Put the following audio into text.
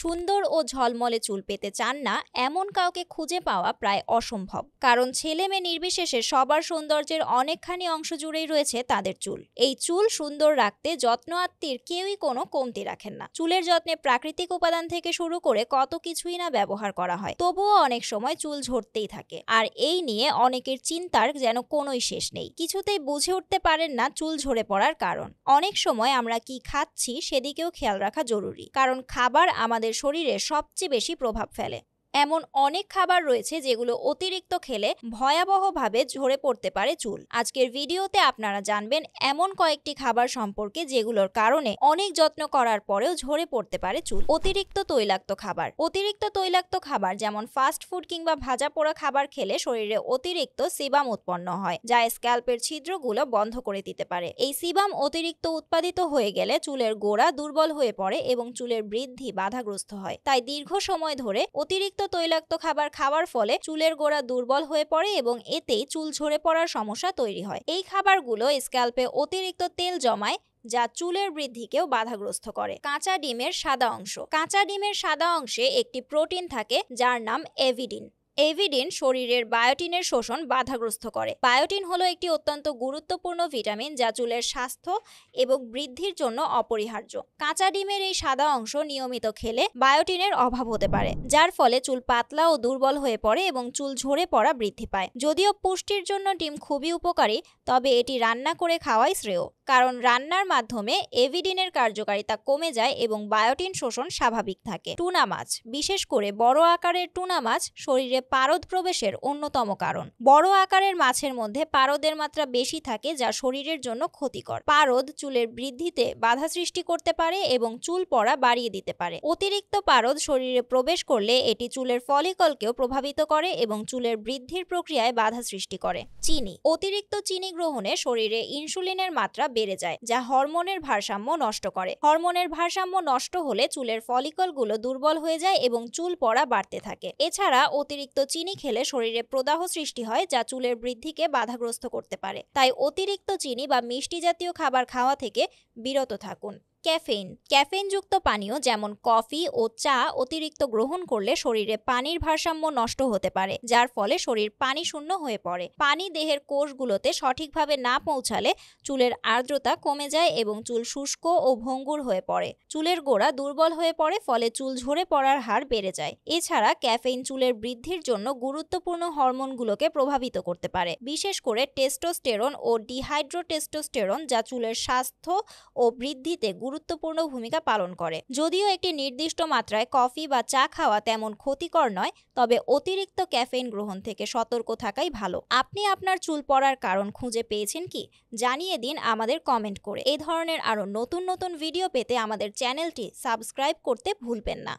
সুন্দর ও ঝলমলে চুল পেতে চান না এমন কাউকে খুঁজে পাওয়া প্রায় অসম্ভব, কারণ ছেলে মেয়ে নির্বিশেষে সবার সৌন্দর্যের অনেকখানি অংশ জুড়েই রয়েছে তাদের চুল। এই চুল সুন্দর রাখতে যত্ন আত্মীর কেউই কোনো কমতি রাখেন না। চুলের যত্নে প্রাকৃতিক উপাদান থেকে শুরু করে কত কিছুই না ব্যবহার করা হয়, তবুও অনেক সময় চুল ঝরতেই থাকে। আর এই নিয়ে অনেকের চিন্তার যেন কোনোই শেষ নেই, কিছুতেই বুঝে উঠতে পারেন না চুল ঝরে পড়ার কারণ। অনেক সময় আমরা কি খাচ্ছি সেদিকেও খেয়াল রাখা জরুরি, কারণ খাবার আমাদের শরীরে সবচেয়ে বেশি প্রভাব ফেলে। এমন অনেক খাবার রয়েছে যেগুলো অতিরিক্ত খেলে ভয়াবহভাবে ঝরে পড়তে পারে চুল। আজকের ভিডিওতে আপনারা জানবেন এমন কয়েকটি খাবার সম্পর্কে যেগুলোর কারণে অনেক যত্ন করার পরেও ঝরে পড়তে পারে চুল। অতিরিক্ত তৈলাক্ত খাবার। অতিরিক্ত তৈলাক্ত খাবার যেমন ফাস্ট ফুড কিংবা ভাজা পোড়া খাবার খেলে শরীরে অতিরিক্ত সিবাম উৎপন্ন হয়, যা স্ক্যাল্পের ছিদ্রগুলো বন্ধ করে দিতে পারে। এই সিবাম অতিরিক্ত উৎপাদিত হয়ে গেলে চুলের গোড়া দুর্বল হয়ে পড়ে এবং চুলের বৃদ্ধি বাধাগ্রস্ত হয়। তাই দীর্ঘ সময় ধরে অতিরিক্ত তৈলাক্ত খাবার খাওয়ার ফলে চুলের গোড়া দুর্বল হয়ে পড়ে এবং এতেই চুল ঝরে পড়ার সমস্যা তৈরি হয়। এই খাবারগুলো স্ক্যাল্পে অতিরিক্ত তেল জমায়, যা চুলের বৃদ্ধিকেও বাধাগ্রস্ত করে। কাঁচা ডিমের সাদা অংশ। কাঁচা ডিমের সাদা অংশে একটি প্রোটিন থাকে যার নাম এভিডিন। এভিডিন শরীরের বায়োটিনের শোষণ বাধাগ্রস্ত করে। বায়োটিন হলো একটি অত্যন্ত গুরুত্বপূর্ণ ভিটামিন যা চুলের স্বাস্থ্য এবং বৃদ্ধির জন্য অপরিহার্য। কাঁচা ডিমের এই সাদা অংশ নিয়মিত খেলে বায়োটিনের অভাব হতে পারে, যার ফলে চুল পাতলা ও দুর্বল হয়ে পড়ে এবং চুল ঝরে পড়া বৃদ্ধি পায়। যদিও পুষ্টির জন্য ডিম খুবই উপকারী, তবে এটি রান্না করে খাওয়াই শ্রেয়, কারণ রান্নার মাধ্যমে এভিডিনের কার্যকারিতা কমে যায় এবং বায়োটিন শোষণ স্বাভাবিক থাকে। টুনা মাছ, বিশেষ করে বড় আকারের টুনা মাছ শরীরে পারদ প্রবেশের অন্যতম কারণ। বড় আকারের মাছের মধ্যে পারদের মাত্রা বেশি থাকে, যা শরীরের জন্য ক্ষতিকর। পারদ চুলের বৃদ্ধিতে বাধা সৃষ্টি করতে পারে এবং চুল পড়া বাড়িয়ে দিতে পারে। অতিরিক্ত পারদ শরীরে প্রবেশ করলে এটি চুলের ফলিকলকেও প্রভাবিত করে এবং চুলের বৃদ্ধির প্রক্রিয়ায় বাধা সৃষ্টি করে। চিনি। অতিরিক্ত চিনি গ্রহণে শরীরে ইনসুলিনের মাত্রা বেড়ে যায়, যা হরমোনের ভারসাম্য নষ্ট করে। হরমোনের ভারসাম্য নষ্ট হলে চুলের ফলিকলগুলো দুর্বল হয়ে যায় এবং চুল পড়া বাড়তে থাকে। এছাড়া অতিরিক্ত চিনি খেলে শরীরে প্রদাহ সৃষ্টি হয়, যা চুলের বৃদ্ধিকে বাধাগ্রস্ত করতে পারে। তাই অতিরিক্ত চিনি বা মিষ্টি জাতীয় খাবার খাওয়া থেকে বিরত থাকুন। ক্যাফেইন। ক্যাফেইনযুক্ত পানীয় যেমন কফি ও চা অতিরিক্ত গ্রহণ করলে শরীরে পানির ভারসাম্য নষ্ট হতে পারে, যার ফলে শরীর পানি শূন্য হয়ে পড়ে। পানি দেহের কোষগুলোতে সঠিকভাবে না পৌঁছালে চুলের আর্দ্রতা কমে যায় এবং চুল শুষ্ক ও ভঙ্গুর হয়ে পড়ে। চুলের গোড়া দুর্বল হয়ে পড়ে, ফলে চুল ঝরে পড়ার হার বেড়ে যায়। এছাড়া ক্যাফেইন চুলের বৃদ্ধির জন্য গুরুত্বপূর্ণ হরমোনগুলোকে প্রভাবিত করতে পারে, বিশেষ করে টেস্টোস্টেরন ও ডিহাইড্রোটেস্টোস্টেরন, যা চুলের স্বাস্থ্য ও বৃদ্ধিতে গুরুত্বপূর্ণ ভূমিকা পালন করে। যদিও একটি নির্দিষ্ট মাত্রায় কফি বা চা খাওয়া তেমন ক্ষতিকর নয়, তবে অতিরিক্ত ক্যাফেইন গ্রহণ থেকে সতর্ক থাকাই ভালো। আপনি আপনার চুল পড়ার কারণ খুঁজে পেয়েছেন কি? জানিয়ে দিন আমাদের কমেন্ট করে। এই ধরনের আরো নতুন নতুন ভিডিও পেতে আমাদের চ্যানেলটি সাবস্ক্রাইব করতে ভুলবেন না।